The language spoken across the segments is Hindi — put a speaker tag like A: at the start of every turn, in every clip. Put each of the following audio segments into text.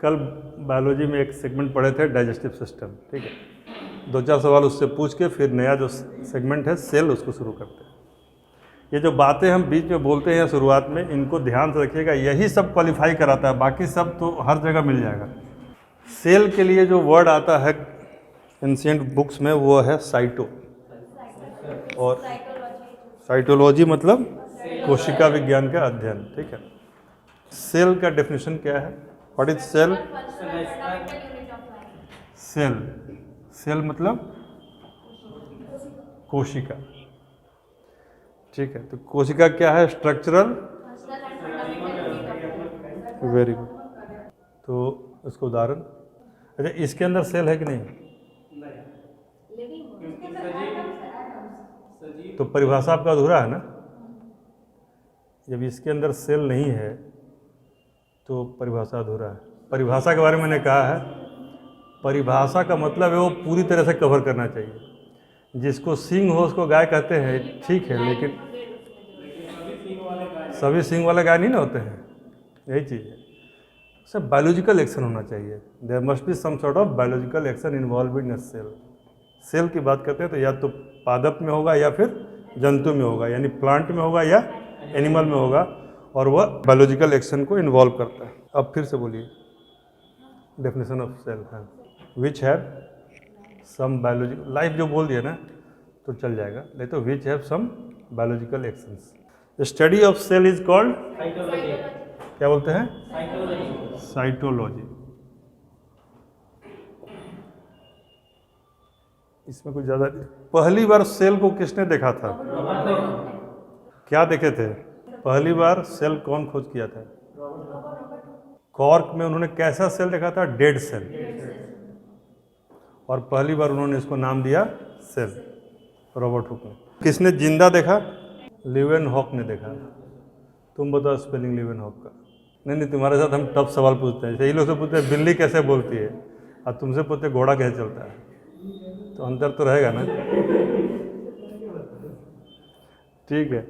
A: कल बायोलॉजी में एक सेगमेंट पढ़े थे डाइजेस्टिव सिस्टम, ठीक है। 2-4 सवाल उससे पूछ के फिर नया जो सेगमेंट है सेल उसको शुरू करते हैं। ये जो बातें हम बीच में बोलते हैं शुरुआत में, इनको ध्यान से रखिएगा, यही सब क्वालिफाई कराता है, बाकी सब तो हर जगह मिल जाएगा। सेल के लिए जो वर्ड आता है एंशिएंट बुक्स में वो है साइटो, और साइटोलॉजी मतलब कोशिका विज्ञान का अध्ययन, ठीक है। सेल का डेफिनेशन क्या है? What is cell? Cell, cell मतलब कोशिका, ठीक है। तो कोशिका क्या है? Structural, very good. तो इसको उदाहरण, अच्छा इसके अंदर सेल है कि नहीं? तो परिभाषा आपका अधूरा है ना। जब इसके अंदर सेल नहीं है तो परिभाषा अधूरा है। परिभाषा के बारे में मैंने कहा है, परिभाषा का मतलब है वो पूरी तरह से कवर करना चाहिए। जिसको सींग हो उसको गाय कहते हैं, ठीक है, लेकिन सभी सींग वाले गाय नहीं ना होते हैं, यही चीज़ है। सब बायोलॉजिकल एक्शन होना चाहिए। There must be some sort of biological action involve in cell. Cell की बात करते हैं तो या तो पादप में होगा या फिर जंतु में होगा, यानी प्लांट में होगा या एनिमल में होगा, और वह बायोलॉजिकल एक्शन को इन्वॉल्व करता है। अब फिर से बोलिए डेफिनेशन ऑफ सेल है, which have some biological, life जो बोल दिया ना तो चल जाएगा, नहीं तो which have some biological actions. The study of cell is called, क्या बोलते हैं? साइटोलॉजी। इसमें कुछ ज़्यादा, पहली बार सेल को किसने देखा था? क्या देखे थे? पहली बार सेल कौन खोज किया था? कॉर्क में उन्होंने कैसा सेल देखा था? Dead cell. और पहली बार उन्होंने इसको नाम दिया सेल, रॉबर्ट हुक ने। किसने जिंदा देखा? लीवेनहॉक ने देखा। तुम बताओ स्पेलिंग लीवेनहॉक का। नहीं, तुम्हारे साथ हम टफ सवाल पूछते हैं। यही लोग से पूछते हैं बिल्ली कैसे बोलती है, और तुमसे पूछते घोड़ा कैसे चलता है, तो अंतर तो रहेगा ना, ठीक है।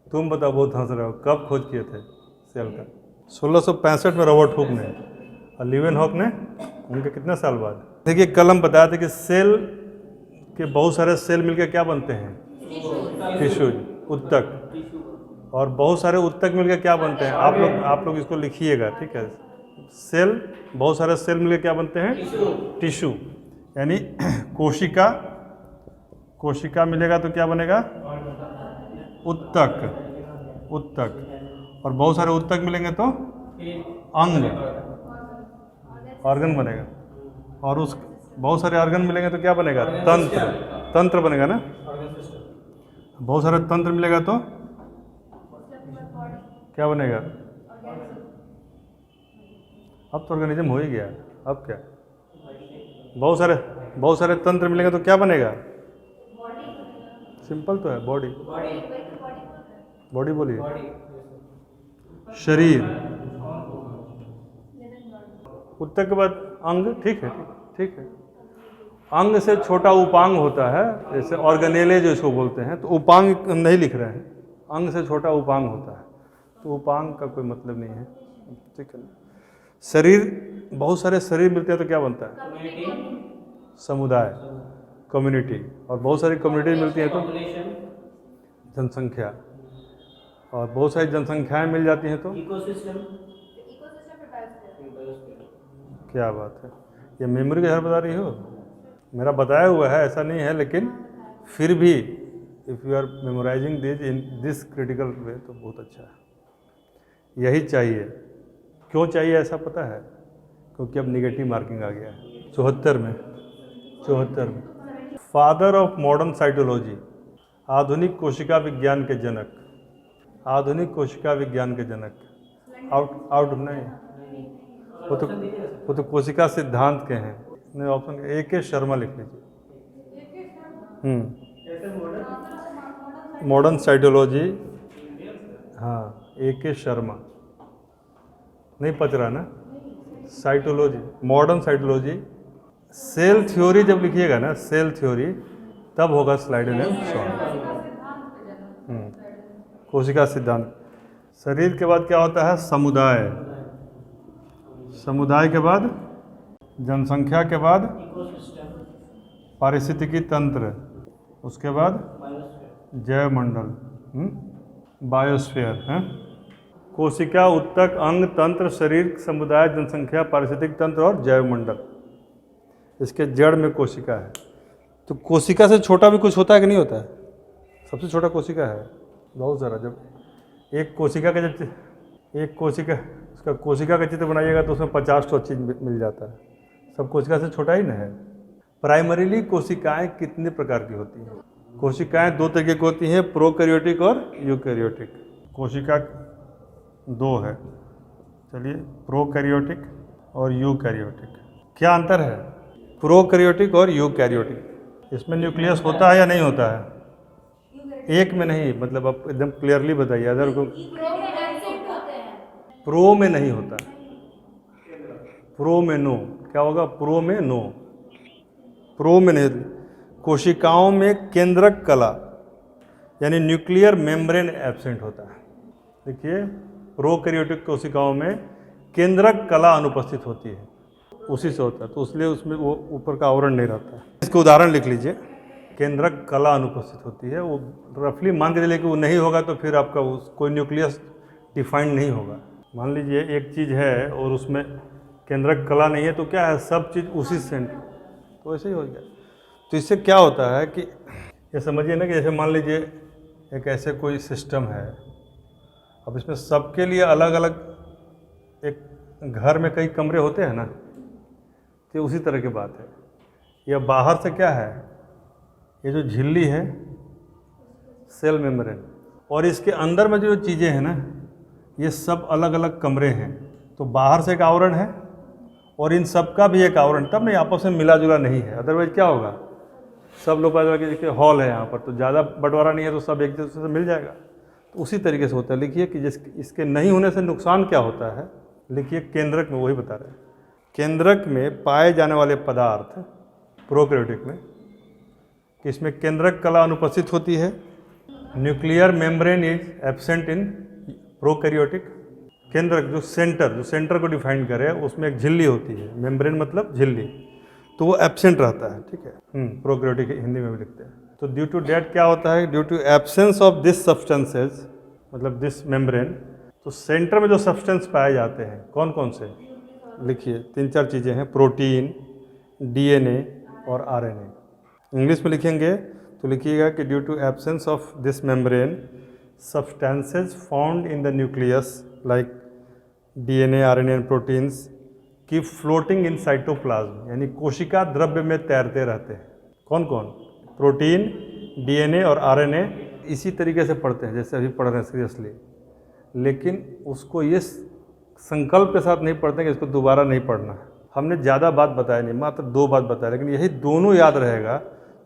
A: तुम बताओ, बहुत हंस रहे हो, कब खोज किए थे सेल का? 1665 में रॉबर्ट हुक ने, और लीवेनहॉक ने उनके कितने साल बाद? देखिए कल हम बताया था कि सेल के बहुत सारे सेल मिलकर क्या बनते हैं? टिश्यूज, उत्तक। और बहुत सारे उत्तक मिलकर क्या बनते हैं? आप लोग इसको लिखिएगा, ठीक है। सेल, बहुत सारे सेल मिलकर क्या बनते हैं? टिश्यू, यानी कोशिका, कोशिका मिलेगा तो क्या बनेगा? उत्तक, उत्तक। और बहुत सारे उत्तक मिलेंगे तो अंग, ऑर्गन बनेगा। और उस बहुत सारे ऑर्गन मिलेंगे तो क्या बनेगा? तंत्र, तंत्र बनेगा ना। बहुत सारे तंत्र मिलेगा तो क्या बनेगा? अब तो ऑर्गेनिज्म हो ही गया, अब क्या? बहुत सारे तंत्र मिलेंगे तो क्या बनेगा? सिंपल तो है, बॉडी। बॉडी बोलिए, शरीर। उत्तक के बाद अंग, ठीक है, ठीक है। अंग से छोटा उपांग होता है, जैसे ऑर्गेनेले जो इसको बोलते हैं, तो उपांग नहीं लिख रहे हैं, अंग से छोटा उपांग होता है, तो उपांग का कोई मतलब नहीं है, ठीक है। शरीर, बहुत सारे शरीर मिलते हैं तो क्या बनता है? समुदाय, कम्युनिटी। और बहुत सारी कम्युनिटी मिलती है तो जनसंख्या। और बहुत सारी जनसंख्याएं मिल जाती हैं तो
B: इकोसिस्टम।
A: क्या बात है, ये मेमोरी का हर बता रही हो? मेरा बताया हुआ है, ऐसा नहीं है, लेकिन फिर भी if you are memorising this in this critical way तो बहुत अच्छा है, यही चाहिए। क्यों चाहिए ऐसा पता है? क्योंकि अब निगेटिव मार्किंग आ गया है। 74 में फादर ऑफ मॉडर्न साइटोलॉजी, आधुनिक कोशिका विज्ञान के जनक, आधुनिक कोशिका विज्ञान के जनक, आउट नहीं, वो तो कोशिका सिद्धांत के हैं। नहीं, ऑप्शन A.K. शर्मा लिख लीजिए। मॉडर्न साइटोलॉजी, हाँ, A.K. शर्मा। नहीं पच रहा ना? Cytology, modern cytology. Cell theory जब लिखिएगा ना, सेल थ्योरी, तब होगा स्लाइड एंड सॉल्व। कोशिका सिद्धांत। शरीर के बाद क्या होता है? समुदाय। समुदाय के बाद जनसंख्या के बाद पारिस्थितिकी तंत्र, उसके बाद जैव मंडल, बायोस्फीयर है। कोशिका, उत्तक, अंग, तंत्र, शरीर, समुदाय, जनसंख्या, पारिस्थितिक तंत्र और जैव मंडल। इसके जड़ में कोशिका है। तो कोशिका से छोटा भी कुछ होता है कि नहीं होता है? सबसे छोटा कोशिका है। बहुत सारा, जब एक कोशिका उसका कोशिका का चित्र बनाइएगा तो उसमें 50 ठो चीज मिल जाता है। सब कोशिका से छोटा ही ना है। प्राइमरीली कोशिकाएं कितने प्रकार की होती हैं? कोशिकाएं दो तरीके की होती हैं, प्रोकैरियोटिक और यूकैरियोटिक। कोशिका दो है, चलिए, प्रोकैरियोटिक और यूकैरियोटिक। क्या अंतर है प्रोकैरियोटिक और यूकैरियोटिक? इसमें न्यूक्लियस होता है या नहीं होता है? एक में नहीं, मतलब आप एकदम क्लियरली बताइए। अदर को प्रो में नहीं होता, प्रो में नो। क्या होगा? प्रो में नो, प्रो में नहीं। कोशिकाओं में केंद्रक कला यानी न्यूक्लियर मेम्ब्रेन एब्सेंट होता है। देखिए, प्रोकैरियोटिक कोशिकाओं में केंद्रक कला अनुपस्थित होती है, उसी से होता है, तो इसलिए उसमें वो ऊपर का आवरण नहीं रहता है। इसको उदाहरण लिख लीजिए, केंद्रक कला अनुपस्थित होती है। वो रफली मान के चलिए कि वो नहीं होगा तो फिर आपका कोई न्यूक्लियस डिफाइंड नहीं होगा। मान लीजिए एक चीज़ है और उसमें केंद्रक कला नहीं है, तो क्या है, सब चीज़ उसी सेंटर, तो ऐसे ही हो गया। तो इससे क्या होता है कि ये समझिए ना कि जैसे मान लीजिए एक ऐसे कोई सिस्टम है, अब इसमें सबके लिए अलग अलग, एक घर में कई कमरे होते हैं ना, तो उसी तरह की बात है। यह बाहर से क्या है, ये जो झिल्ली है, सेल मेम्ब्रेन, और इसके अंदर में जो चीज़ें हैं ना, ये सब अलग अलग कमरे हैं। तो बाहर से एक आवरण है और इन सब का भी एक आवरण, तब नहीं आपस में मिला जुला नहीं है। अदरवाइज क्या होगा, सब लोग देखिए हॉल है यहाँ पर, तो ज़्यादा बंटवारा नहीं है, तो सब एक दूसरे से मिल जाएगा। तो उसी तरीके से होता है। लिखिए कि इसके नहीं होने से नुकसान क्या होता है। लिखिए केंद्रक में, वही बता रहे हैं, केंद्रक में पाए जाने वाले पदार्थ प्रोकैरियोटिक में, कि इसमें केंद्रक कला अनुपस्थित होती है। Nuclear membrane is absent in prokaryotic. केंद्रक जो सेंटर को डिफाइन करे, उसमें एक झिल्ली होती है, मेम्ब्रेन मतलब झिल्ली, तो वो एब्सेंट रहता है। ठीक है, प्रोकैरियोटिक हिंदी में भी लिखते हैं। तो ड्यू टू डेट क्या होता है, due to absence of this substances, मतलब दिस मेम्ब्रेन, तो सेंटर में जो सब्सटेंस पाए जाते हैं कौन कौन से, लिखिए 3-4 चीज़ें हैं, प्रोटीन, डीएनए और आरएनए। इंग्लिश में लिखेंगे तो लिखिएगा कि due to absence of this membrane substances found in the nucleus like DNA, RNA and proteins keep floating in cytoplasm, यानी कोशिका द्रव्य में तैरते रहते हैं। कौन कौन? प्रोटीन, डीएनए और आरएनए इसी तरीके से पढ़ते हैं जैसे अभी पढ़ रहे हैं सीरियसली, लेकिन उसको ये संकल्प के साथ नहीं पढ़ते कि इसको दोबारा नहीं पढ़ना। हमने ज़्यादा बात बताया नहीं, मात्र 2 बात बताया, लेकिन यही दोनों याद रहेगा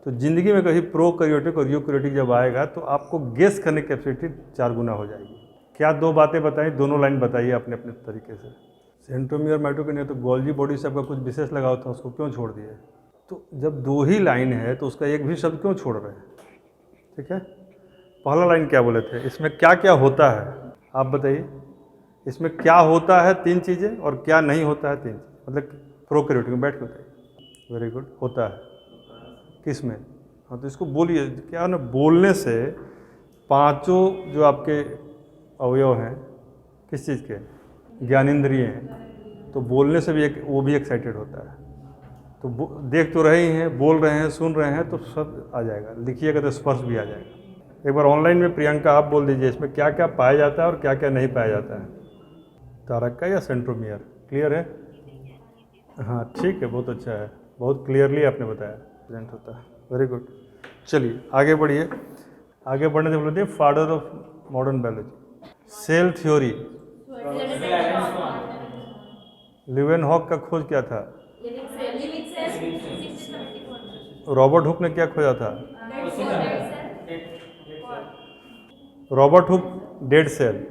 A: तो ज़िंदगी में कभी प्रोकैरियोटिक और यूकैरियोटिक जब आएगा तो आपको गेस करने की कैपेसिटी 4 गुना हो जाएगी। क्या 2 बातें बताई, दोनों लाइन बताइए अपने अपने तरीके से। सेंट्रोमियर, माइटोकॉन्ड्रिया, तो गोल्गी बॉडी से आपका कुछ विशेष लगाव था, उसको क्यों छोड़ दिए? तो जब 2 ही लाइन है तो उसका एक भी शब्द क्यों छोड़ रहे हैं? ठीक है, पहला लाइन क्या बोले थे, इसमें क्या क्या होता है आप बताइए। इसमें क्या होता है 3 चीज़ें और क्या नहीं होता है 3, मतलब प्रोकैरियोटिक में बैठ के बताइए। वेरी गुड, होता है किस में? हाँ, तो इसको बोलिए। क्या ना, बोलने से 5 जो आपके अवयव हैं किस चीज़ के, ज्ञानेंद्रिय हैं, तो बोलने से भी वो भी एक्साइटेड होता है। तो देख तो रहे ही हैं, बोल रहे हैं, सुन रहे हैं, तो सब आ जाएगा। लिखिएगा तो स्पर्श भी आ जाएगा। एक बार ऑनलाइन में प्रियंका आप बोल दीजिए, इसमें क्या क्या पाया जाता है और क्या क्या नहीं पाया जाता है। तारक का या सेंट्रोमियर, क्लियर है? हाँ ठीक है, बहुत अच्छा है, बहुत क्लियरली आपने बताया प्रेजेंट होता है। वेरी गुड, चलिए आगे बढ़िए। आगे बढ़ने से बोलते हैं father of modern biology, cell theory. Leeuwenhoek का खोज क्या था? रॉबर्ट हुक ने क्या खोजा था? Robert Hooke dead cell.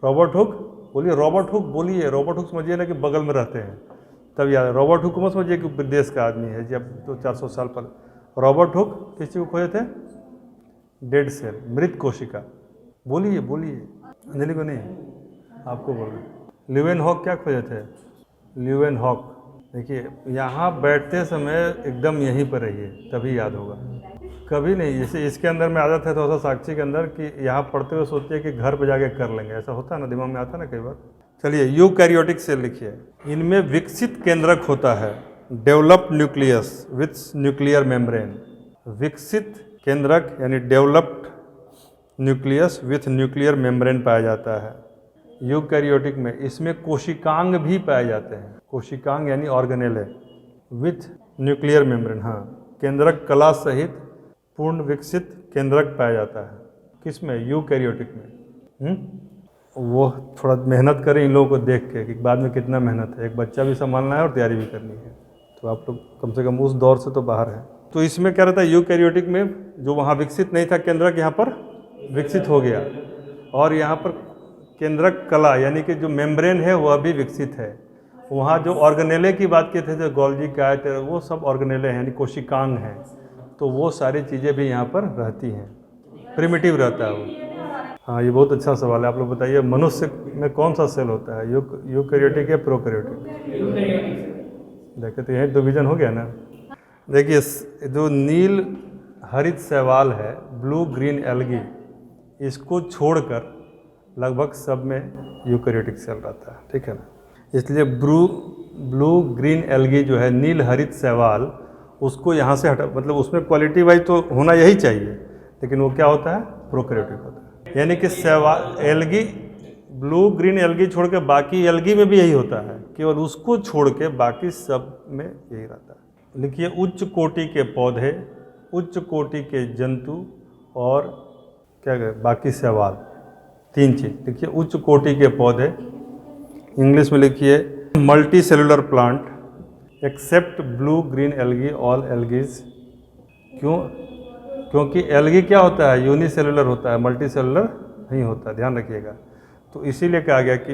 A: Robert Hooke बोलिए, रॉबर्ट हुक बोलिए। रॉबर्ट हुक समझिए ना कि बगल में रहते हैं, तब याद है। रॉबर्ट हुक को मत समझिए कि विदेश का आदमी है जब 400 साल पहले। रॉबर्ट हुक किस चीज़ को खोजे थे? डेड सेल, मृत कोशिका। बोलिए बोलिए, अंजलि को नहीं, आपको बोल रहे। लीवेनहॉक क्या खोजे थे? ल्यूवेनहॉक। देखिए यहाँ बैठते समय एकदम यहीं पर रहिए, तभी याद होगा, कभी नहीं। जैसे इसके अंदर में आदत है थोड़ा सा साक्षी के अंदर कि यहाँ पढ़ते हुए सोचिए कि घर पे जाके कर लेंगे, ऐसा होता है ना, दिमाग में आता है ना कई बार। चलिए यूकैरियोटिक सेल लिखिए। इनमें विकसित केंद्रक होता है, developed nucleus with nuclear membrane. विकसित केंद्रक यानी developed nucleus with nuclear membrane पाया जाता है यूकैरियोटिक में। इसमें कोशिकांग भी पाए जाते हैं, कोशिकांग यानी ऑर्गेनेले विथ न्यूक्लियर मेम्ब्रेन। हाँ, केंद्रक कला सहित पूर्ण विकसित केंद्रक पाया जाता है। किसमें? यूकैरियोटिक में। वो थोड़ा मेहनत करें इन लोगों को देख के कि बाद में कितना मेहनत है, एक बच्चा भी संभालना है और तैयारी भी करनी है, तो आप लोग कम से कम उस दौर से तो बाहर हैं। तो इसमें क्या रहता है, यूकैरियोटिक में जो वहाँ विकसित नहीं था केंद्रक, यहाँ पर विकसित हो गया, और यहाँ पर केंद्रक कला यानी कि जो मेम्ब्रेन है वह भी विकसित है। वहाँ जो ऑर्गेनेले की बात किए थे, जो गोल्जी काय थे, वो सब ऑर्गेनेले हैं यानी कोशिकांग हैं, तो वो सारी चीज़ें भी यहाँ पर रहती हैं, प्रिमिटिव रहता है वो। हाँ, ये बहुत अच्छा सवाल है। आप लोग बताइए मनुष्य में कौन सा सेल होता है, यूकैरियोटिक या प्रोकैरियोटिक? देखे तो यही डिवीजन हो गया ना। देखिए जो नील हरित शैवाल है, ब्लू ग्रीन एल्गी, इसको छोड़कर लगभग सब में यूकैरियोटिक सेल रहता है, ठीक है ना। इसलिए ब्लू ग्रीन एल्गी जो है नील हरित शैवाल, उसको यहाँ से हटा, मतलब उसमें क्वालिटी वाइज तो होना यही चाहिए, लेकिन वो क्या होता है, प्रोकैरियोटिक होता है। यानी कि शैवाल एल्गी, ब्लू ग्रीन एल्गी छोड़ के बाकी एल्गी में भी यही होता है, केवल उसको छोड़ के बाकी सब में यही रहता है। लिखिए उच्च कोटि के पौधे, उच्च कोटि के जंतु और क्या कहें बाकी शैवाल, तीन चीज़ लिखिए। उच्च कोटि के पौधे, इंग्लिश में लिखिए multicellular plant except blue green algae all algaes. क्यों? क्योंकि एल्गी क्या होता है, यूनिसेलुलर होता है, मल्टी सेलुलर नहीं होता, ध्यान रखिएगा। तो इसीलिए कहा गया कि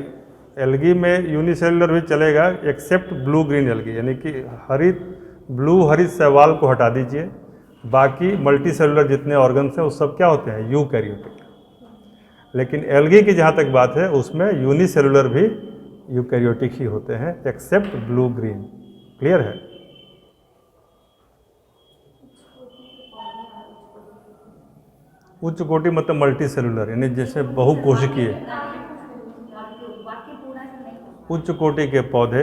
A: एल्गी में यूनिसेलुलर भी चलेगा एक्सेप्ट ब्लू ग्रीन एल्गी, यानी कि ब्लू हरित शैवाल को हटा दीजिए, बाकी मल्टी सेलुलर जितने ऑर्गन्स हैं वो सब क्या होते हैं, यूकैरियोटिक। लेकिन एल्गी की जहाँ तक बात है उसमें यूनिसेलुलर भी यूकैरियोटिक ही होते हैं एक्सेप्ट ब्लू ग्रीन। क्लियर है? उच्च कोटि मतलब मल्टी सेलुलर, यानी जैसे बहुकोशिकीय। उच्च कोटि के पौधे,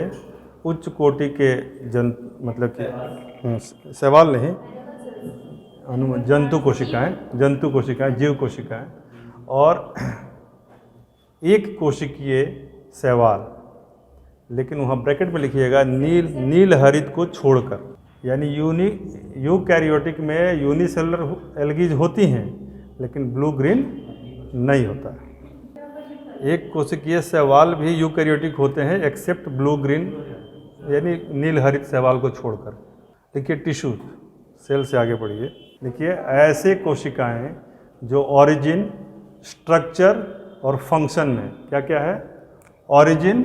A: उच्च कोटि के मतलब कि शैवाल नहीं, जंतु कोशिकाएं, जीव कोशिकाएं, और एक कोशिकीय शैवाल, लेकिन वहाँ ब्रैकेट में लिखिएगा नील हरित को छोड़कर, यानी यूकैरियोटिक में यूनिसेलुलर एल्गीज होती हैं लेकिन ब्लू ग्रीन नहीं होता है। एक कोशिकीय शैवाल भी यूकैरियोटिक होते हैं एक्सेप्ट ब्लू ग्रीन, यानी नील हरित शैवाल को छोड़कर। देखिए टिश्यू सेल से आगे बढ़िए। देखिए ऐसे कोशिकाएं जो ऑरिजिन, स्ट्रक्चर और फंक्शन में क्या क्या है, ऑरिजिन,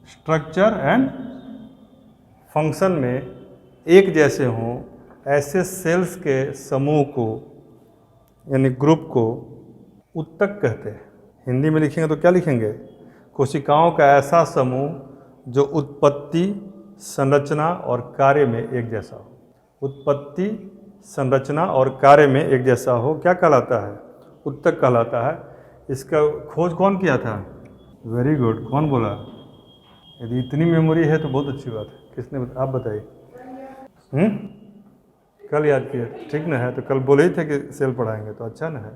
A: स्ट्रक्चर एंड फंक्शन में एक जैसे हों, ऐसे सेल्स के समूह को यानी ग्रुप को उत्तक कहते हैं। हिंदी में लिखेंगे तो क्या लिखेंगे, कोशिकाओं का ऐसा समूह जो उत्पत्ति, संरचना और कार्य में एक जैसा हो। उत्पत्ति, संरचना और कार्य में एक जैसा हो, क्या कहलाता है, उत्तक कहलाता है। इसका खोज कौन किया था? वेरी गुड, कौन बोला? यदि इतनी मेमोरी है तो बहुत अच्छी बात है। किसने आप बताइए? कल याद किया, ठीक ना है? तो कल बोले ही थे कि सेल पढ़ाएंगे, तो अच्छा ना है।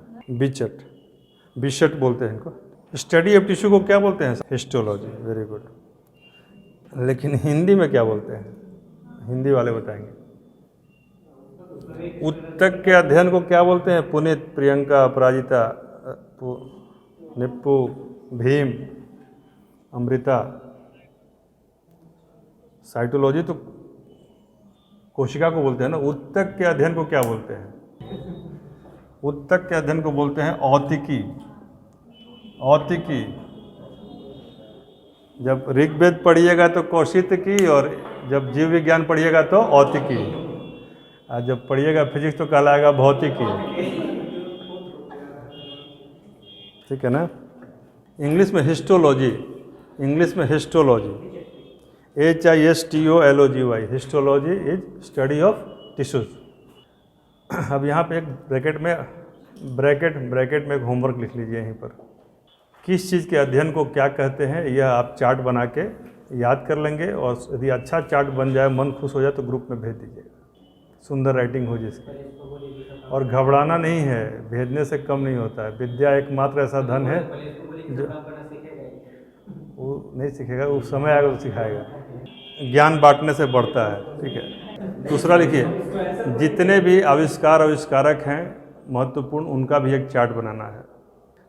A: बिशट बोलते हैं इनको। स्टडी ऑफ टिश्यू को क्या बोलते हैं? हिस्टोलॉजी। Very good. लेकिन हिंदी में क्या बोलते हैं? हिंदी वाले बताएंगे। उत्तक के अध्ययन को क्या बोलते हैं? पुनीत, प्रियंका, अपराजिता, निप्पू, भीम, अमृता। साइटोलॉजी तो कोशिका को बोलते हैं ना। उत्तक के अध्ययन को क्या बोलते हैं? उत्तक के अध्ययन को बोलते हैं औतिकी। औतिकी। जब ऋग्वेद पढ़िएगा तो कौशिकी, और जब जीव विज्ञान पढ़िएगा तो औतिकी, और जब पढ़िएगा फिजिक्स तो कहलाएगा भौतिकी। ठीक है ना। इंग्लिश में हिस्टोलॉजी, इंग्लिश में histology. HISTOLOGY, histology is study of tissues. अब यहाँ पे एक ब्रैकेट में एक होमवर्क लिख लीजिए यहीं पर। किस चीज़ के अध्ययन को क्या कहते हैं, यह आप चार्ट बना के याद कर लेंगे, और यदि अच्छा चार्ट बन जाए, मन खुश हो जाए, तो ग्रुप में भेज दीजिएगा, सुंदर राइटिंग हो जिसकी। और घबराना नहीं है, भेजने से कम नहीं होता है। विद्या एकमात्र ऐसा धन है जो वो नहीं सीखेगा, उस समय आएगा तो सिखाएगा। ज्ञान बांटने से बढ़ता है, ठीक है। दूसरा लिखिए, जितने भी आविष्कारक हैं महत्वपूर्ण, उनका भी एक चार्ट बनाना है,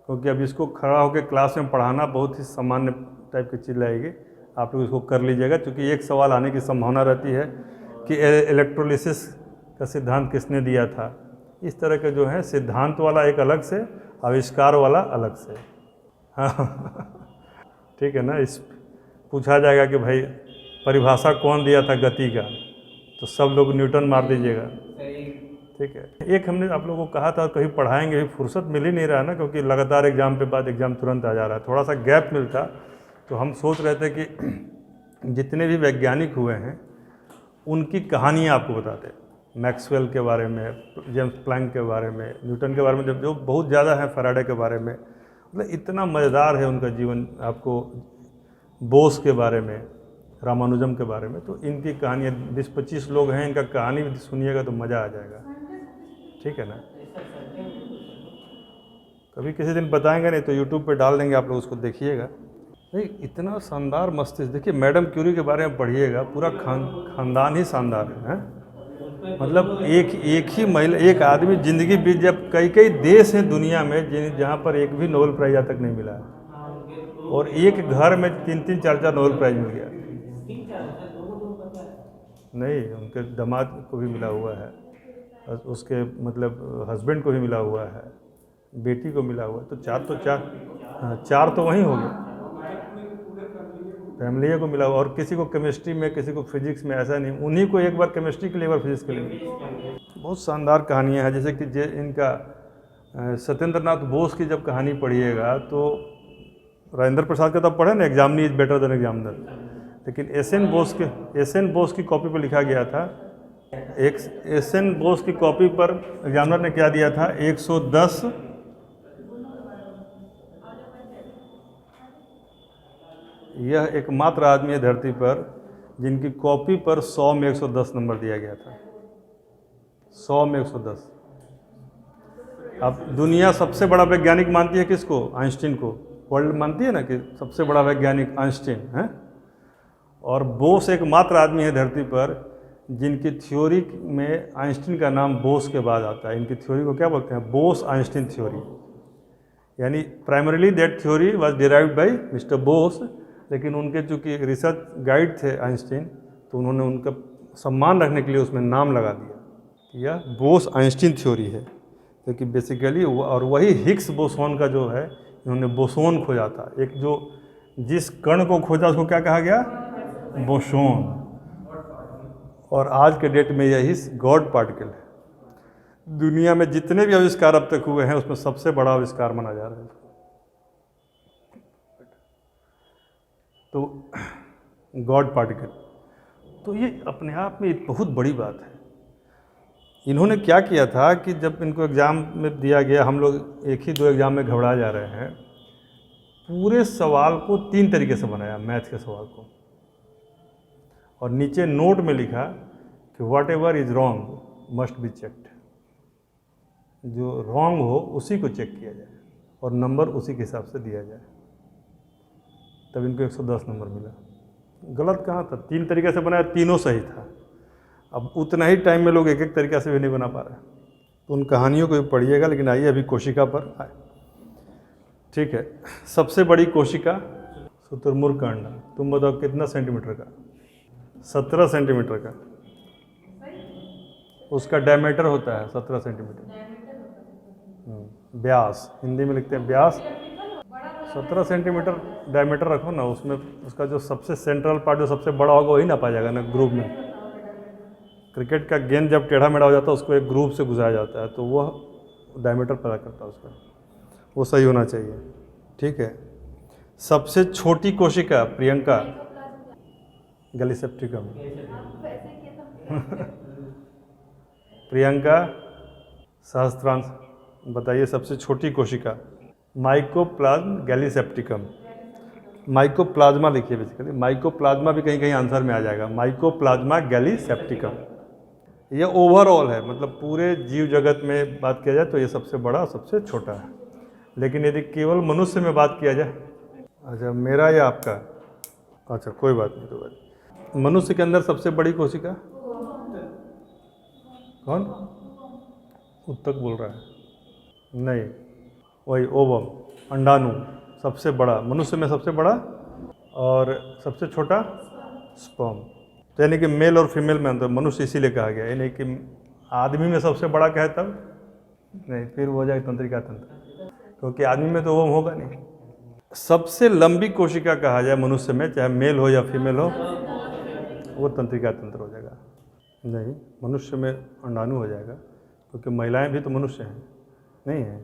A: क्योंकि अब इसको खड़ा होकर क्लास में पढ़ाना बहुत ही सामान्य टाइप की चीज़ लगेगी। आप लोग इसको कर लीजिएगा, क्योंकि एक सवाल आने की संभावना रहती है कि इलेक्ट्रोलिसिस का सिद्धांत किसने दिया था। इस तरह के जो है सिद्धांत वाला एक अलग से, आविष्कार वाला अलग से। हाँ ठीक है ना। इस पूछा जाएगा कि भाई परिभाषा कौन दिया था गति का, तो सब लोग न्यूटन मार दीजिएगा, ठीक है। एक हमने आप लोगों को कहा था कहीं पढ़ाएंगे, फुर्सत मिल ही नहीं रहा ना, क्योंकि लगातार एग्ज़ाम पे बाद एग्ज़ाम तुरंत आ जा रहा है, थोड़ा सा गैप मिलता। तो हम सोच रहे थे कि जितने भी वैज्ञानिक हुए हैं उनकी कहानियाँ आपको बताते, मैक्सवेल के बारे में, जेम्स प्लैंक के बारे में, न्यूटन के बारे में, जब जो बहुत ज़्यादा है, फैराडे के बारे में, मतलब इतना मज़ेदार है उनका जीवन। आपको बोस के बारे में, रामानुजम के बारे में, तो इनकी कहानियाँ 20-25 लोग हैं, इनका कहानी भी सुनिएगा तो मज़ा आ जाएगा, ठीक है ना। कभी किसी दिन बताएंगे, नहीं तो यूट्यूब पे डाल देंगे, आप लोग उसको देखिएगा। नहीं, इतना शानदार मस्तिष्क। देखिए मैडम क्यूरी के बारे में पढ़िएगा, पूरा खानदान ही शानदार है। मतलब एक ही महिला, एक आदमी ज़िंदगी बीत, जब कई देश हैं दुनिया में जहाँ पर एक भी नोबेल प्राइज़ आज तक नहीं मिला है, और एक घर में 3-3, 4-4 नोबेल प्राइज़ मिल गया। नहीं, उनके दामाद को भी मिला हुआ है, उसके मतलब हस्बैंड को भी मिला हुआ है, बेटी को मिला हुआ है, तो चार तो वहीं हो गए, फैमिली को मिला हुआ। और किसी को केमिस्ट्री में, किसी को फिजिक्स में, ऐसा नहीं, उन्हीं को एक बार केमिस्ट्री के लिए, एक बार फिजिक्स के लिए। बहुत शानदार कहानियाँ हैं। जैसे कि इनका सत्येंद्र नाथ बोस की जब कहानी पढ़िएगा, तो राजेंद्र प्रसाद का तब पढ़े ना, examinee is better than examiner, लेकिन एस एन बोस की कॉपी पर लिखा गया था, एस एन बोस की कॉपी पर एग्जामिनर ने क्या दिया था, 110, यह एकमात्र आदमी है धरती पर जिनकी कॉपी पर 100 में 110 नंबर दिया गया था, 100 में 110। अब दुनिया सबसे बड़ा वैज्ञानिक मानती है किसको? आइंस्टीन को। वर्ल्ड मानती है ना कि सबसे बड़ा वैज्ञानिक आइंस्टीन है, और बोस एकमात्र आदमी है धरती पर जिनकी थ्योरी में आइंस्टीन का नाम बोस के बाद आता है। इनकी थ्योरी को क्या बोलते हैं? Bose Einstein theory. यानी primarily that theory was derived by mister Bose, लेकिन उनके चूँकि रिसर्च गाइड थे आइंस्टीन, तो उन्होंने उनका सम्मान रखने के लिए उसमें नाम लगा दिया। यह बोस आइंस्टीन थ्योरी है, क्योंकि बेसिकली और वही हिग्स बोसोन का जो है, इन्होंने बोसोन खोजा था। एक जो जिस कण को खोजा उसको क्या कहा गया? बोसोन। और आज के डेट में यही गॉड पार्टिकल है। दुनिया में जितने भी आविष्कार अब तक हुए हैं उसमें सबसे बड़ा आविष्कार माना जा रहा है। तो गॉड पार्टिकल, तो ये अपने आप में एक बहुत बड़ी बात है। इन्होंने क्या किया था कि जब इनको एग्ज़ाम में दिया गया, हम लोग एक ही 2 एग्ज़ाम में घबरा जा रहे हैं, पूरे सवाल को 3 तरीके से बनाया, मैथ के सवाल को, और नीचे नोट में लिखा कि what ever is wrong must be checked. जो रॉन्ग हो उसी को चेक किया जाए और नंबर उसी के हिसाब से दिया जाए। तब इनको 110 नंबर मिला। गलत कहाँ था? 3 तरीके से बनाया, तीनों सही था। अब उतना ही टाइम में लोग एक तरीक़ा से भी नहीं बना पा रहे। तो उन कहानियों को भी पढ़िएगा। लेकिन आइए अभी कोशिका पर आए, ठीक है। सबसे बड़ी कोशिका शुतुरमुर्ग का अंडा, तुम बताओ कितना सेंटीमीटर का? 17 सेंटीमीटर का। उसका डायमीटर होता है 17 सेंटीमीटर। व्यास, हिंदी में लिखते हैं व्यास। 17 सेंटीमीटर डायमीटर रखो ना, उसमें उसका जो सबसे सेंट्रल पार्ट जो सबसे बड़ा होगा वही ना पाया जाएगा ना ग्रुप में। क्रिकेट का गेंद जब टेढ़ा मेढ़ा हो जाता है उसको एक ग्रुप से गुजारा जाता है, तो वह डायमीटर पता करता है उसका, वो सही होना चाहिए, ठीक है। सबसे छोटी कोशिका प्रियंका, गैलीसेप्टिकम। प्रियंका सहस्त्रांश, बताइए सबसे छोटी कोशिका। Mycoplasma gallisepticum. माइकोप्लाज्मा लिखिए, बेसिकली माइकोप्लाज्मा भी कहीं कहीं आंसर में आ जाएगा। Mycoplasma gallisepticum. ये ओवरऑल है, मतलब पूरे जीव जगत में बात किया जाए तो ये सबसे बड़ा सबसे छोटा है। लेकिन यदि केवल मनुष्य में बात किया जाए, अच्छा मेरा या आपका, अच्छा कोई बात नहीं, तो बात। मनुष्य के अंदर सबसे बड़ी कोशिका कौन? उत्तक बोल रहा है, नहीं, वही ओवम, अंडाणु सबसे बड़ा, मनुष्य में सबसे बड़ा, और सबसे छोटा स्पर्म। तो यानी कि मेल और फीमेल में अंतर, मनुष्य इसीलिए कहा गया, यानी कि आदमी में सबसे बड़ा क्या है तब नहीं, फिर वो हो जाएगा तंत्रिका तंत्र, क्योंकि आदमी में तो वो होगा नहीं। सबसे लंबी कोशिका कहा जाए मनुष्य में, चाहे मेल हो या फीमेल हो, वो तंत्रिका तंत्र हो जाएगा। नहीं, मनुष्य में अंडाणु हो जाएगा, क्योंकि महिलाएं भी तो मनुष्य हैं, नहीं है?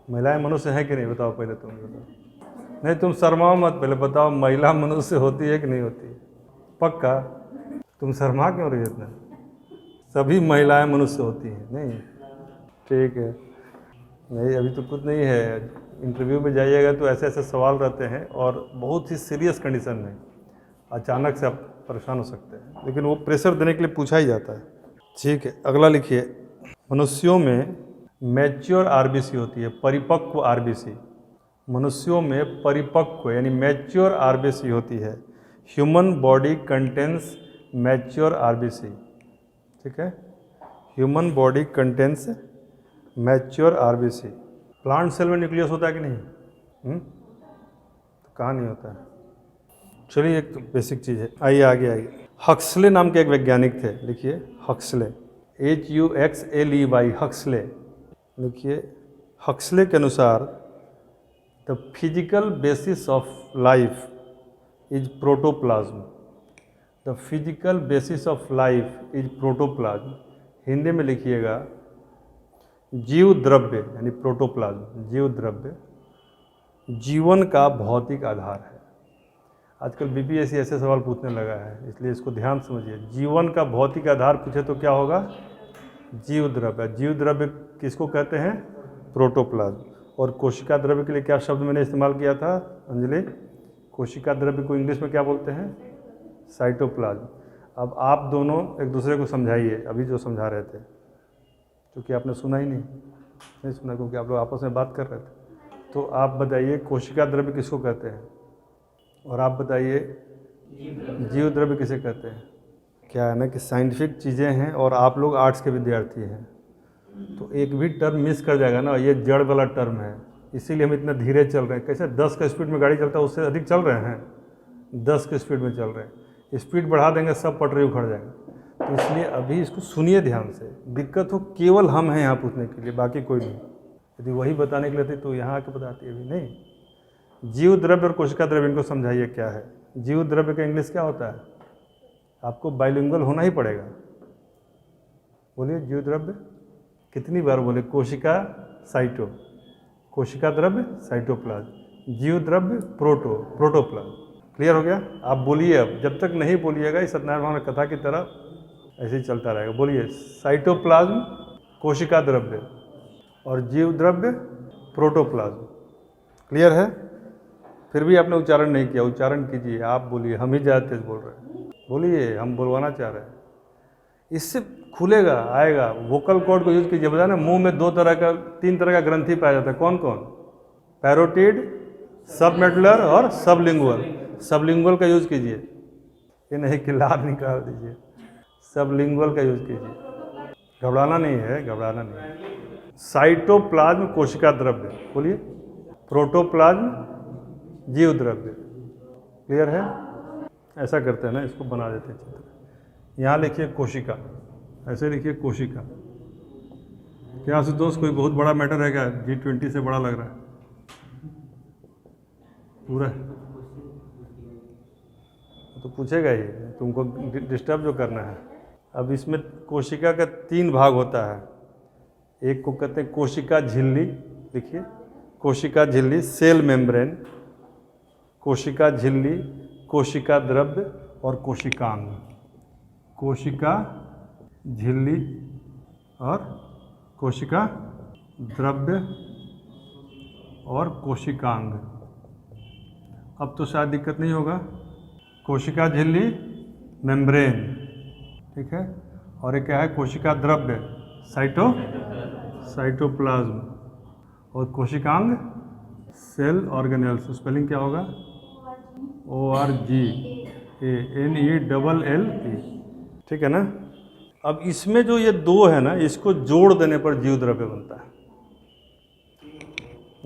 A: महिलाएं मनुष्य हैं कि नहीं, बताओ पहले तुम बताओ। नहीं तुम शर्माओ मत, पहले बताओ महिला मनुष्य होती है कि नहीं होती है? पक्का? तुम शर्मा क्यों रही इतना? सभी महिलाएं मनुष्य होती हैं, नहीं? ठीक है, नहीं अभी तो कुछ नहीं है, इंटरव्यू में जाइएगा तो ऐसे ऐसे सवाल रहते हैं और बहुत ही सीरियस कंडीशन में अचानक से आप परेशान हो सकते हैं, लेकिन वो प्रेशर देने के लिए पूछा ही जाता है। ठीक है, अगला लिखिए। मनुष्यों में मैच्योर आरबीसी होती है, परिपक्व आरबीसी। मनुष्यों में परिपक्व यानी मैच्योर आरबीसी होती है। Human body contains mature RBC, ठीक है? Human body contains mature RBC. Plant cell में न्यूक्लियस होता है कि नहीं? तो कहाँ नहीं होता है? चलिए, एक तो बेसिक चीज़ है। आइए आगे आइए। हक्सले नाम के एक वैज्ञानिक थे, लिखिए हक्सले, HUXLEY, हक्सले। लिखिए, हक्सले के अनुसार the physical basis of life is protoplasm. The physical basis of life is protoplasm. Hindi में लिखिएगा जीव द्रव्य यानी प्रोटोप्लाज्म, जीव द्रव्य जीवन का भौतिक आधार है। आजकल BPSC ऐसे सवाल पूछने लगा है, इसलिए इसको ध्यान समझिए। जीवन का भौतिक आधार पूछे तो क्या होगा? जीव द्रव्य। जीव द्रव्य किसको कहते हैं? प्रोटोप्लाज्म। और कोशिका द्रव्य के लिए क्या शब्द मैंने इस्तेमाल किया था अंजलि? कोशिका द्रव्य को इंग्लिश में क्या बोलते हैं? साइटोप्लाज्म। अब आप दोनों एक दूसरे को समझाइए, अभी जो समझा रहे थे, क्योंकि आपने सुना ही नहीं सुना, क्योंकि आप लोग आपस में बात कर रहे थे। तो आप बताइए कोशिका द्रव्य किसको कहते हैं, और आप बताइए जीव द्रव्य किसे कहते हैं? क्या है ना कि साइंटिफिक चीज़ें हैं और आप लोग आर्ट्स के विद्यार्थी हैं, तो एक भी टर्म मिस कर जाएगा ना, ये जड़ वाला टर्म है, इसीलिए हम इतना धीरे चल रहे हैं। कैसे 10 का स्पीड में गाड़ी चलता है उससे अधिक चल रहे हैं, 10 के स्पीड में चल रहे हैं। स्पीड बढ़ा देंगे सब पटरी उखड़ जाएगा। तो इसलिए अभी इसको सुनिए ध्यान से। दिक्कत हो केवल हम हैं यहाँ पूछने के लिए, बाकी कोई नहीं। यदि वही बताने के लिए थे तो यहाँ आके बताती, अभी नहीं। जीव द्रव्य और कोशिका द्रव्य, इनको समझाइए क्या है। जीव द्रव्य का इंग्लिश क्या होता है? आपको बाइलिंगुअल होना ही पड़ेगा। बोलिए जीव द्रव्य कितनी बार बोले? कोशिका साइटो, कोशिका द्रव्य साइटोप्लाज्म, जीव द्रव्य प्रोटोप्लाज्म। क्लियर हो गया? आप बोलिए, अब जब तक नहीं बोलिएगा इस सत्यनारायण भगवान कथा की तरह ऐसे ही चलता रहेगा। बोलिए साइटोप्लाज्म कोशिका द्रव्य और जीव द्रव्य प्रोटोप्लाज्म। क्लियर है? फिर भी आपने उच्चारण नहीं किया, उच्चारण कीजिए। आप बोलिए, हम ही ज़्यादा तेज बोल रहे हैं। बोलिए, हम बुलवाना चाह रहे हैं, इससे खुलेगा, आएगा। वोकल कॉर्ड को यूज कीजिए। बता ना, मुंह में 3 तरह का ग्रंथि पाया जाता है। कौन कौन? पैरोटिड, सबमेडुलर और सबलिंगुअल। सबलिंगुअल का यूज कीजिए, ये नहीं कि लार निकाल दीजिए। सबलिंगुअल का यूज कीजिए, घबराना नहीं है, घबराना नहीं है। साइटोप्लाज्म कोशिका द्रव्य, बोलिए प्रोटोप्लाज्म जीव द्रव्य। क्लियर है? ऐसा करते हैं ना, इसको बना देते हैं चित्र। यहाँ लिखिए कोशिका, ऐसे लिखिए कोशिका। क्या आशुतोष कोई बहुत बड़ा मैटर है क्या? G20 से बड़ा लग रहा है पूरा? तो पूछेगा ही, तुमको डिस्टर्ब जो करना है। अब इसमें कोशिका का 3 भाग होता है। एक को कहते हैं कोशिका झिल्ली, देखिए कोशिका झिल्ली, सेल मेम्ब्रेन, कोशिका झिल्ली, कोशिका द्रव्य और कोशिकांग, कोशिका झिल्ली और कोशिका द्रव्य और कोशिकांग। अब तो शायद दिक्कत नहीं होगा। कोशिका झिल्ली मेम्ब्रेन, ठीक है, और एक क्या है कोशिका द्रव्य साइटोप्लाज्म, और कोशिकांग सेल ऑर्गेनेल्स। स्पेलिंग क्या होगा? ORGANELLE, ठीक है ना। अब इसमें जो ये दो है ना, इसको जोड़ देने पर जीव द्रव्य बनता है।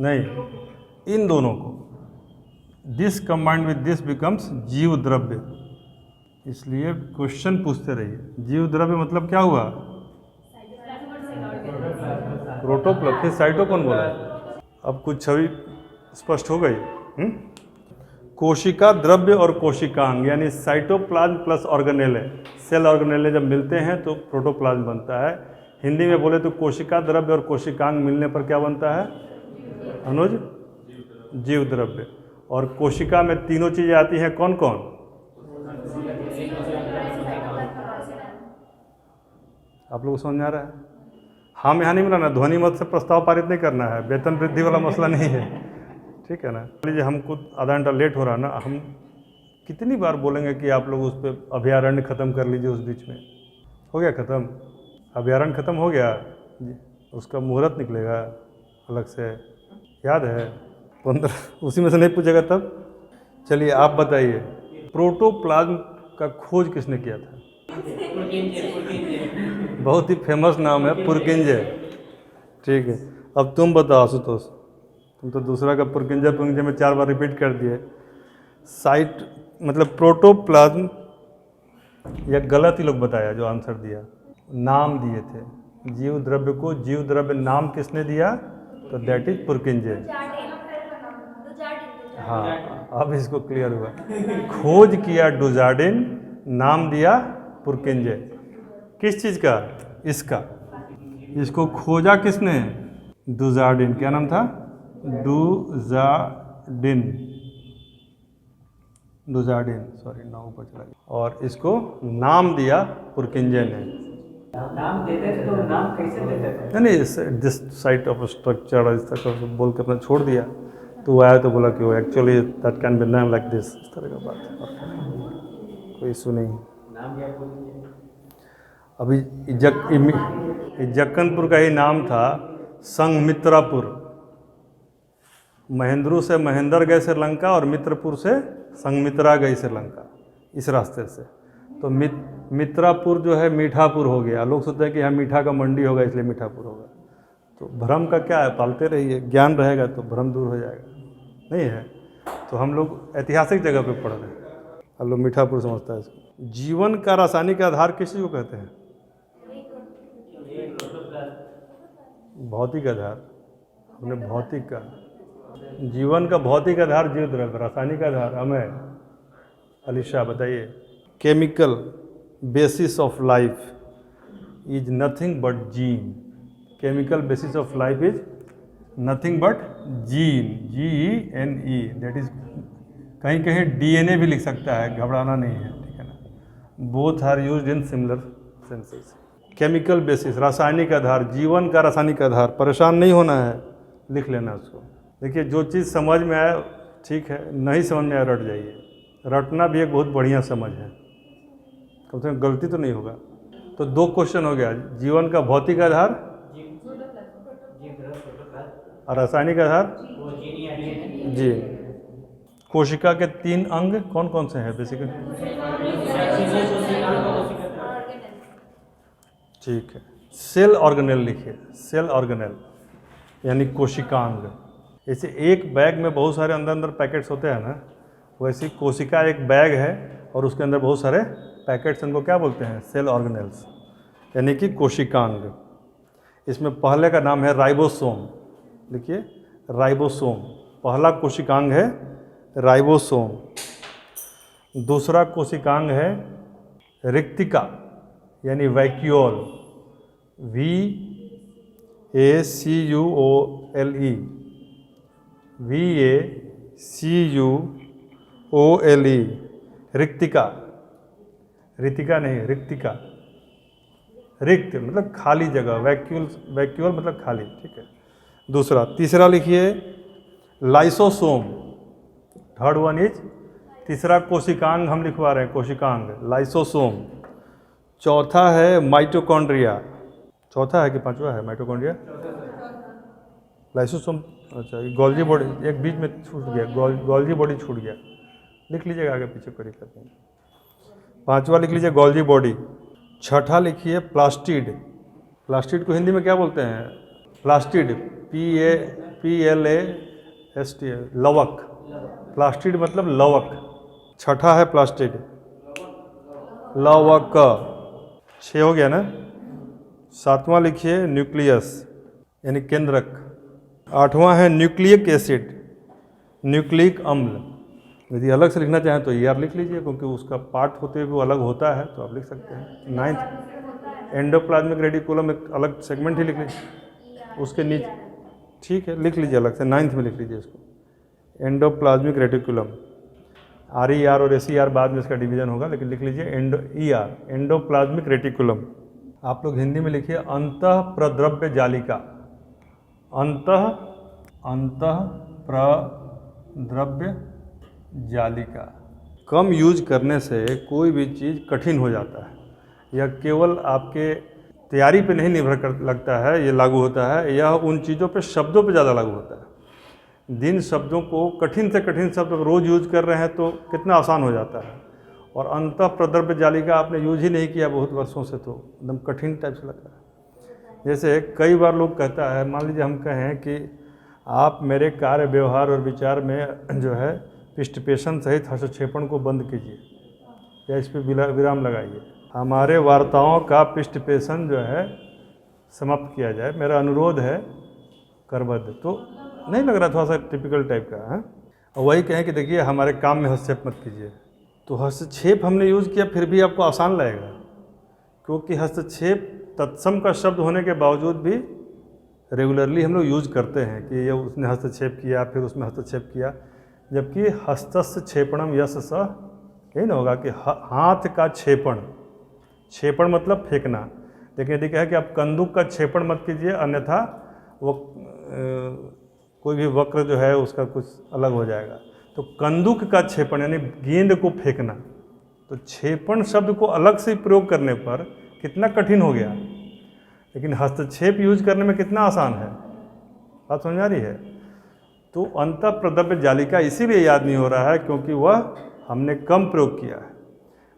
A: नहीं, इन दोनों को, this combined with this becomes जीव द्रव्य। इसलिए क्वेश्चन पूछते रहिए। जीव द्रव्य मतलब क्या हुआ? प्रोटोप्लाज्म। फिर साइटो कौन बोला? अब कुछ छवि स्पष्ट हो गई। कोशिका द्रव्य और कोशिकांग यानी साइटोप्लाज्म प्लस ऑर्गेनेले, सेल ऑर्गेनेले जब मिलते हैं तो प्रोटोप्लाज्म बनता है। हिंदी में बोले तो कोशिका द्रव्य और कोशिकांग मिलने पर क्या बनता है अनुज? जीव द्रव्य। और कोशिका में तीनों चीजें आती हैं, कौन कौन? आप लोग समझ में आ रहा है? हम यहाँ नहीं मिलाना, ध्वनि मत से प्रस्ताव पारित नहीं करना है, वेतन वृद्धि वाला मसला नहीं है, ठीक है ना। लीजिए हमको आधा घंटा लेट हो रहा है ना, हम कितनी बार बोलेंगे कि आप लोग उस पर अभयारण्य ख़त्म कर लीजिए। उस बीच में हो गया ख़त्म, अभयारण्य ख़त्म हो गया, उसका मुहूर्त निकलेगा अलग से, याद है? 15 उसी में से नहीं पूछेगा तब। चलिए आप बताइए, प्रोटोप्लाज्म का खोज किसने किया था? बहुत ही फेमस नाम है, पुरकिंजे, ठीक है। अब तुम बताओ आशुतोष, तुम तो दूसरा का पुरकिंजे में 4 बार रिपीट कर दिए। साइट मतलब प्रोटोप्लाज्म, या गलत ही लोग बताया जो आंसर दिया, नाम दिए थे जीव द्रव्य को। जीव द्रव्य नाम किसने दिया? तो दैट इज पुरकिंजे। हाँ, अब इसको क्लियर हुआ। खोज किया डुजार्डिन, नाम दिया पुरकिंजे। किस चीज़ का? इसका। इसको खोजा किसने? डुजार्डिन। क्या नाम था? डुजार्डिन, सॉरी नाम ऊपर चला गया। और इसको नाम दिया पुरकिंजे ने।
B: नाम देते थे तो नाम कैसे देते थे?
A: नहीं, दिस साइट ऑफ स्ट्रक्चर इस तरह का बोल के अपना छोड़ दिया, तो वो आया तो बोला कि वो actually that can be name like this, इस तरह का बात है, कोई इशू नहीं।
B: नाम क्या बोलिए?
A: अभी जक्कनपुर का ही नाम था संघमित्रापुर। महेंद्रू से महेंद्र गए श्रीलंका और मित्रपुर से संघमित्रा गई श्रीलंका, इस रास्ते से। तो मित्रापुर जो है मीठापुर हो गया। लोग सोचते हैं कि यहाँ मीठा का मंडी होगा इसलिए मीठापुर होगा। तो भ्रम का क्या है, पालते रहिए, ज्ञान रहेगा तो भ्रम दूर हो जाएगा। नहीं है तो हम लोग ऐतिहासिक जगह पे पढ़ रहे हैं, हम लोग मीठापुर समझता है इसको। जीवन का रासायनिक आधार किस चीज़ को कहते हैं? भौतिक आधार। हमने भौतिक का, जीवन का भौतिक आधार जीव द्रव्य, रासायनिक आधार हमें। अलीशा बताइए। Chemical basis of life is nothing but gene. Chemical basis of life is nothing but gene, GENE, that is, कहीं कहीं DNA भी लिख सकता है, घबराना नहीं है, ठीक है ना। Both are used in similar senses. Chemical basis, रासायनिक आधार, जीवन का रासायनिक आधार। परेशान नहीं होना है, लिख लेना उसको। देखिए जो चीज़ समझ में आए ठीक है, नहीं समझ में आए रट जाइए। रटना भी एक बहुत बढ़िया समझ है, कम से कम गलती तो नहीं होगा। तो 2 क्वेश्चन हो गया, जीवन का भौतिक आधार और रासायनिक आधार जी। कोशिका के 3 अंग कौन कौन से हैं बेसिकली? ठीक है, सेल ऑर्गेनेल लिखिए, सेल ऑर्गेनेल यानी कोशिकांग। जैसे एक बैग में बहुत सारे अंदर पैकेट्स होते हैं ना, वैसी कोशिका एक बैग है और उसके अंदर बहुत सारे पैकेट्स, उनको क्या बोलते हैं? सेल ऑर्गेनेल्स यानी कि कोशिकांग। इसमें पहले का नाम है राइबोसोम, लिखिए राइबोसोम, पहला कोशिकांग है राइबोसोम। दूसरा कोशिकांग है रिक्तिका यानी वैक्यूल, VACUOLE, रिक्तिका। रितिका नहीं, रिक्तिका। रिक्त मतलब खाली जगह, वैक्यूल मतलब खाली, ठीक है। दूसरा, तीसरा लिखिए लाइसोसोम, थर्ड वन इज, तीसरा कोशिकांग हम लिखवा रहे हैं, कोशिकांग, लाइसोसोम। चौथा है माइटोकॉन्ड्रिया, चौथा है कि पांचवा है माइटोकॉन्ड्रिया? लाइसोसोम, अच्छा ये गोल्जी बॉडी, एक बीच में छूट गया, गोल्जी बॉडी छूट गया, लिख लीजिएगा आगे पीछे करी करते हैं। पांचवा लिख लीजिए गोल्जी बॉडी। छठा लिखिए प्लास्टिड, प्लास्टिड को हिंदी में क्या बोलते हैं? प्लास्टिड, PLAST, लवक, प्लास्टिड मतलब लवक। छठा है प्लास्टिड, लवक, 6 हो गया ना। सातवां लिखिए न्यूक्लियस यानी केंद्रक। आठवां है न्यूक्लिक एसिड, न्यूक्लिक अम्ल। यदि अलग से लिखना चाहें तो ER लिख लीजिए, क्योंकि उसका पार्ट होते हुए वो अलग होता है, तो आप लिख सकते हैं। 9th एंडोप्लाज्मिक रेटिकुलम, एक अलग सेगमेंट ही लिख लीजिए उसके नीचे, ठीक है, लिख लीजिए अलग से, 9th में लिख लीजिए इसको, एंडोप्लाज्मिक रेटिकुलम। RER और SER बाद में इसका डिवीजन होगा, लेकिन लिख लीजिए ER, एंडोप्लाज्मिक रेटिकुलम। आप लोग हिंदी में लिखिए अंतः प्रद्रव्य जालिका, अंतः प्रद्रव्य जालिका। कम यूज करने से कोई भी चीज़ कठिन हो जाता है, यह केवल आपके तैयारी पे नहीं निर्भर कर लगता है, ये लागू होता है, यह उन चीज़ों पे, शब्दों पे ज़्यादा लागू होता है। जिन शब्दों को कठिन से कठिन शब्द रोज़ यूज कर रहे हैं तो कितना आसान हो जाता है, और अंतः प्रद्रव्य जालिका आपने यूज ही नहीं किया बहुत वर्षों से, तो एकदम कठिन टाइप से लगता है। जैसे कई बार लोग कहता है, मान लीजिए हम कहें कि आप मेरे कार्य, व्यवहार और विचार में जो है पिष्टपेशन सहित हस्तक्षेपण को बंद कीजिए, या इस पर विराम लगाइए, हमारे वार्ताओं का पिष्टपेशन जो है समाप्त किया जाए, मेरा अनुरोध है, करबद्ध। तो नहीं लग रहा थोड़ा सा टिपिकल टाइप का है? वही कहें कि देखिए हमारे काम में हस्तक्षेप मत कीजिए, तो हस्तक्षेप हमने यूज़ किया फिर भी आपको आसान लगेगा, क्योंकि हस्तक्षेप तत्सम का शब्द होने के बावजूद भी रेगुलरली हम लोग यूज करते हैं कि ये उसने हस्तक्षेप किया, फिर उसमें हस्तक्षेप किया, जबकि हस्तस्य क्षेपणम यश स, यही ना होगा कि हाथ का क्षेपण, क्षेपण मतलब फेंकना। लेकिन यदि कहे कि आप कंदूक का क्षेपण मत कीजिए, अन्यथा वो कोई भी वक्र जो है उसका कुछ अलग हो जाएगा। तो कंदूक का क्षेपण यानी गेंद को फेंकना, तो क्षेपण शब्द को अलग से प्रयोग करने पर कितना कठिन हो गया, लेकिन हस्तक्षेप यूज करने में कितना आसान है। बात समझ आ रही है? तो अंतः प्रद्रव्य जालिका इसीलिए याद नहीं हो रहा है क्योंकि वह हमने कम प्रयोग किया है,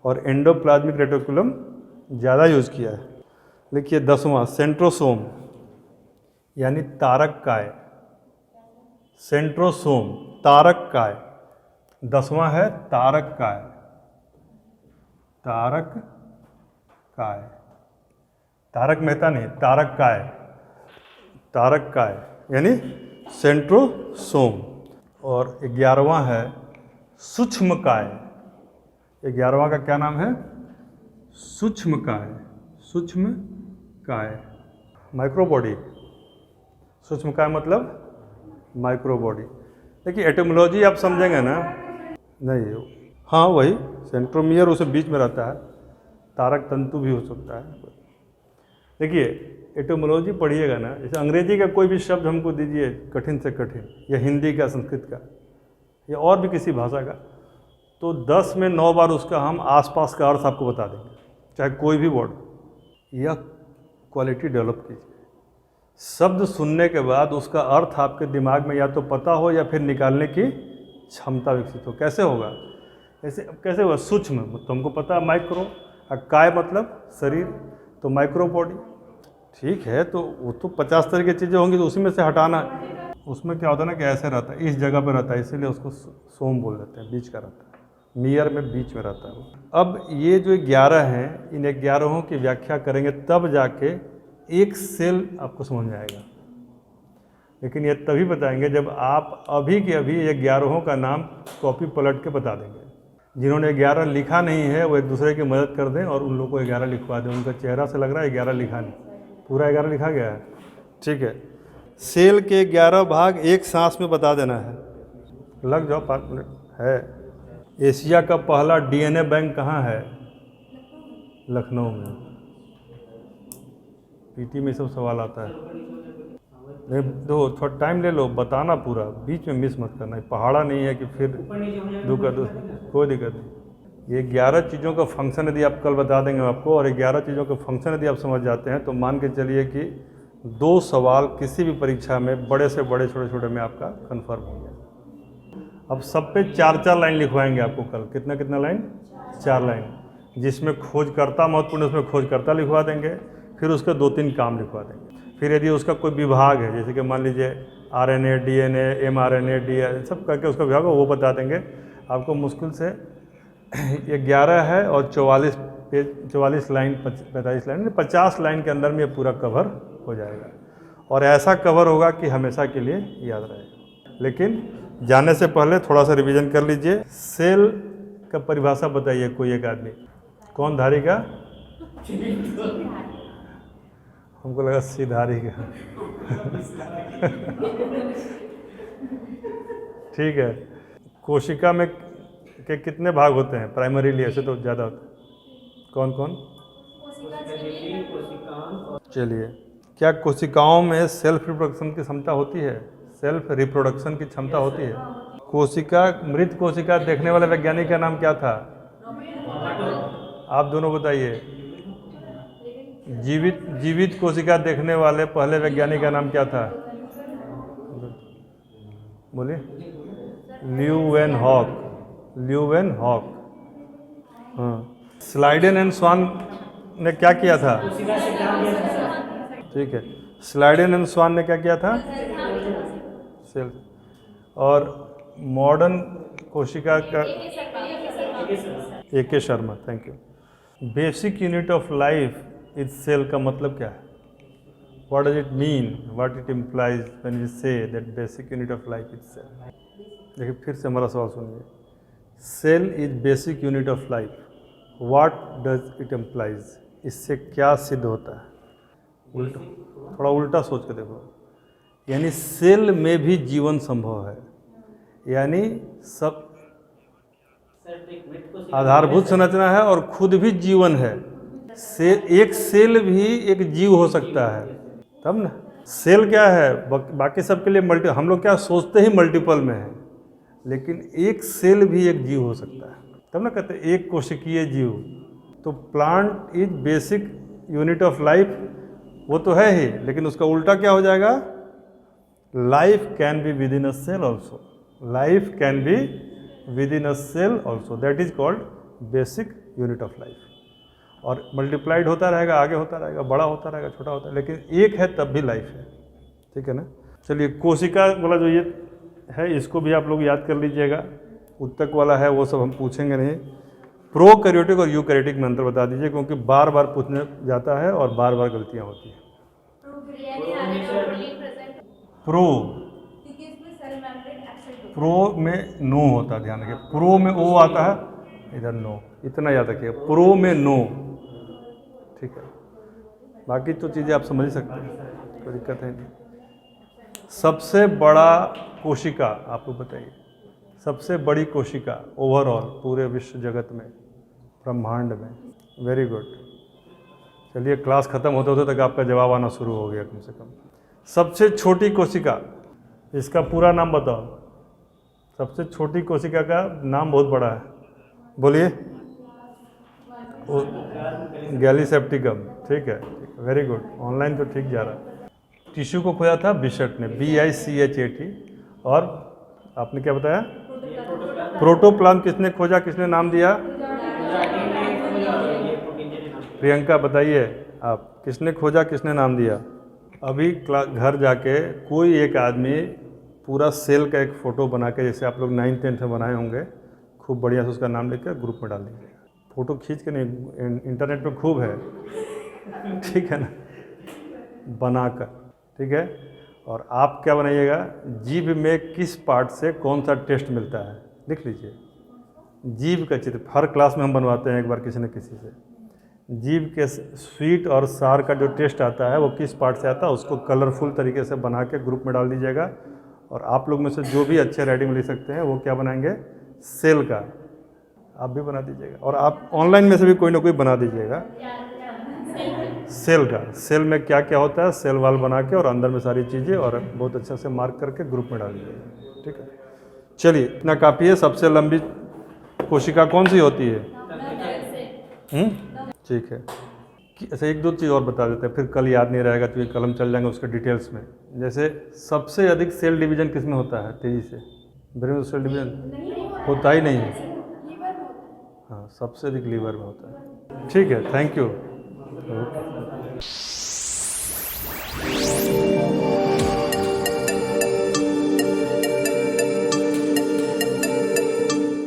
A: और एंडोप्लाज्मिक रेटिकुलम ज़्यादा यूज किया है। लिखिए 10वां सेंट्रोसोम यानी तारक काय, सेंट्रोसोम तारक काय। 10वां है तारक काय, तारक काय, तारक मेहता नहीं, तारक काय, तारक काय यानी सेंट्रोसोम। और 11वां है सूक्ष्म काय। 11वां का क्या नाम है? सूक्ष्म काय, सूक्ष्म काय, माइक्रोबॉडी। सूक्ष्म काय मतलब माइक्रोबॉडी। देखिए एटिमोलॉजी आप समझेंगे ना, नहीं, हाँ वही सेंट्रोमियर उसे बीच में रहता है, तारक तंतु भी हो सकता है। देखिए एटिमोलॉजी पढ़िएगा ना, जैसे अंग्रेजी का कोई भी शब्द हमको दीजिए कठिन से कठिन, या हिंदी का, संस्कृत का, या और भी किसी भाषा का, तो 10 में 9 बार उसका हम आसपास का अर्थ आपको बता देंगे, चाहे कोई भी वर्ड। यह क्वालिटी डेवलप कीजिए, शब्द सुनने के बाद उसका अर्थ आपके दिमाग में या तो पता हो या फिर निकालने की क्षमता विकसित हो। कैसे होगा? कैसे होगा? सूक्ष्म तो हमको पता है, माइक्रो, काय मतलब शरीर, तो माइक्रो बॉडी, ठीक है। तो वो तो 50 तरह की चीज़ें होंगी, तो उसी में से हटाना। उसमें क्या होता है ना कि ऐसे रहता है, इस जगह पर रहता है, इसीलिए उसको सोम बोल देते हैं, बीच का रहता है, मियर में बीच में रहता है। अब ये जो 11 हैं, इन 11 की व्याख्या करेंगे तब जाके एक सेल आपको समझ में आएगा। लेकिन ये तभी बताएंगे जब आप अभी के अभी 11 का नाम कॉपी पलट के बता देंगे। जिन्होंने 11 लिखा नहीं है वो एक दूसरे की मदद कर दें और उन लोगों को 11 लिखवा दें। उनका चेहरा से लग रहा है 11 लिखा नहीं, पूरा 11 लिखा गया है, ठीक है। सेल के 11 भाग एक सांस में बता देना है, लग जाओ 5 मिनट है। एशिया का पहला DNA बैंक कहाँ है? लखनऊ में। पीटी में सब सवाल आता है। नहीं दो थोड़ा टाइम ले लो, बताना पूरा, बीच में मिस मत करना। पहाड़ा नहीं है कि फिर दो का दो, कोई दिक्कत नहीं। ये 11 चीज़ों का फंक्शन यदि आप कल बता देंगे आपको, और 11 चीज़ों का फंक्शन यदि आप समझ जाते हैं तो मान के चलिए कि 2 सवाल किसी भी परीक्षा में बड़े से बड़े छोटे छोटे में आपका कन्फर्म हो गया। अब सब पे 4-4 लाइन लिखवाएंगे आपको कल। कितना कितना लाइन? 4 लाइन, जिसमें खोजकर्ता महत्वपूर्ण, उसमें खोजकर्ता लिखवा देंगे, फिर उसके 2-3 काम लिखवा देंगे। फिर यदि उसका कोई विभाग है, जैसे कि मान लीजिए RNA, DNA, mRNA, DNA सब करके उसका विभाग हो, वो बता देंगे आपको। मुश्किल से ये 11 है और 44 पेज, 44 लाइन, 45 लाइन, 50 लाइन के अंदर में ये पूरा कवर हो जाएगा। और ऐसा कवर होगा कि हमेशा के लिए याद रहेगा। लेकिन जाने से पहले थोड़ा सा रिवीजन कर लीजिए। सेल का परिभाषा बताइए कोई एक आदमी, कौन धारी का? हमको लगा सीधारी का। ठीक है। कोशिका में के कितने भाग होते हैं प्राइमरीली? ऐसे तो ज़्यादा होते हैं। कौन कौन? चलिए, क्या कोशिकाओं में सेल्फ रिप्रोडक्शन की क्षमता होती है? सेल्फ रिप्रोडक्शन की क्षमता होती है? कोशिका, मृत कोशिका देखने वाले वैज्ञानिक का नाम क्या था? आप दोनों बताइए। जीवित कोशिका देखने वाले पहले वैज्ञानिक का नाम क्या था? बोलिए। ल्यूवेनहॉक। ल्यूवेनहॉक। हाँ। स्लाइडेन एंड स्वान ने क्या किया था? ठीक है। स्लाइडेन एंड स्वान ने क्या किया था? सेल। और मॉडर्न कोशिका का AK शर्मा। Thank you. Basic unit of life is cell का मतलब क्या है? What does it mean? What it implies when we say that basic unit of life is cell? देखिए फिर से हमारा सवाल सुनिए। Cell is basic unit of life, what does it implies? इससे क्या सिद्ध होता है? उल्टा, थोड़ा उल्टा सोच के देखो। यानी सेल में भी जीवन संभव है, यानी सब आधारभूत संरचना है और खुद भी जीवन है। एक सेल भी एक जीव हो सकता है, तब ना। सेल क्या है? बाकी सबके लिए मल्टी, हम लोग क्या सोचते ही मल्टीपल में है, लेकिन एक सेल भी एक जीव हो सकता है, तब ना कहते हैं एक कोशिकीय जीव। तो plant is basic unit of life, वो तो है ही, लेकिन उसका उल्टा क्या हो जाएगा? Life can be within a cell also. Life can be within a cell also, that is called basic unit of life. और मल्टीप्लाइड होता रहेगा, आगे होता रहेगा, बड़ा होता रहेगा, छोटा होता है, लेकिन एक है तब भी लाइफ है। ठीक है ना। चलिए, कोशिका वाला जो ये है इसको भी आप लोग याद कर लीजिएगा। उत्तक वाला है वो सब हम पूछेंगे नहीं। प्रोकैरियोटिक और यूकैरियोटिक में अंतर बता दीजिए, क्योंकि बार बार पूछने जाता है और बार बार गलतियाँ होती हैं। प्रो में नो होता है, ध्यान रखिए। प्रो में ओ आता है, इधर नो, इतना याद रखिए। प्रो में नो, ठीक है। बाकी तो चीज़ें आप समझ सकते हैं, कोई दिक्कत है नहीं। सबसे बड़ा कोशिका आपको बताइए, सबसे बड़ी कोशिका ओवरऑल पूरे विश्व जगत में, ब्रह्मांड में। Very good. चलिए, क्लास खत्म होते होते तक आपका जवाब आना शुरू हो गया कम से कम। सबसे छोटी कोशिका, इसका पूरा नाम बताओ। सबसे छोटी कोशिका का नाम बहुत बड़ा है, बोलिए। गैलीसेप्टिकम। ठीक है, वेरी गुड। ऑनलाइन तो ठीक जा रहा है। टिश्यू को खोजा था बिशट ने, BICHAT। और आपने क्या बताया? प्रोटोप्लाज्म किसने खोजा, किसने नाम दिया? प्रियंका बताइए आप, किसने खोजा, किसने नाम दिया? अभी घर जाके कोई एक आदमी पूरा सेल का एक फ़ोटो बना के, जैसे आप लोग 9th 10th में बनाए होंगे, खूब बढ़िया से उसका नाम लेकर ग्रुप में डाल दीजिए। फ़ोटो खींच के नहीं, इंटरनेट पे खूब है, ठीक है ना, बनाकर। ठीक है। और आप क्या बनाइएगा? जीभ में किस पार्ट से कौन सा टेस्ट मिलता है, लिख लीजिए। जीभ का चित्र हर क्लास में हम बनवाते हैं एक बार किसी न किसी से। जीभ के स्वीट और सार का जो टेस्ट आता है वो किस पार्ट से आता है, उसको कलरफुल तरीके से बना के ग्रुप में डाल दीजिएगा। और आप लोग में से जो भी अच्छे राइटिंग लिख सकते हैं वो क्या बनाएंगे? सेल का। आप भी बना दीजिएगा, और आप ऑनलाइन में से भी कोई ना कोई बना दीजिएगा। सेल में क्या क्या होता है, सेल वाल बना के और अंदर में सारी चीज़ें और बहुत अच्छे से मार्क करके ग्रुप में डाल दीजिएगा। ठीक है, चलिए इतना काफ़ी है। सबसे लंबी कोशिका कौन सी होती है? ठीक है। अच्छा, एक दो चीज़ और बता देते हैं, फिर कल याद नहीं रहेगा क्योंकि कल हम चल जाएंगे उसके डिटेल्स में। जैसे सबसे अधिक सेल डिवीजन किस में होता है तेज़ी से? ब्रेन में सेल डिवीजन होता ही नहीं है। हाँ, सबसे अधिक लीवर में होता है। ठीक है, थैंक यू। ओके।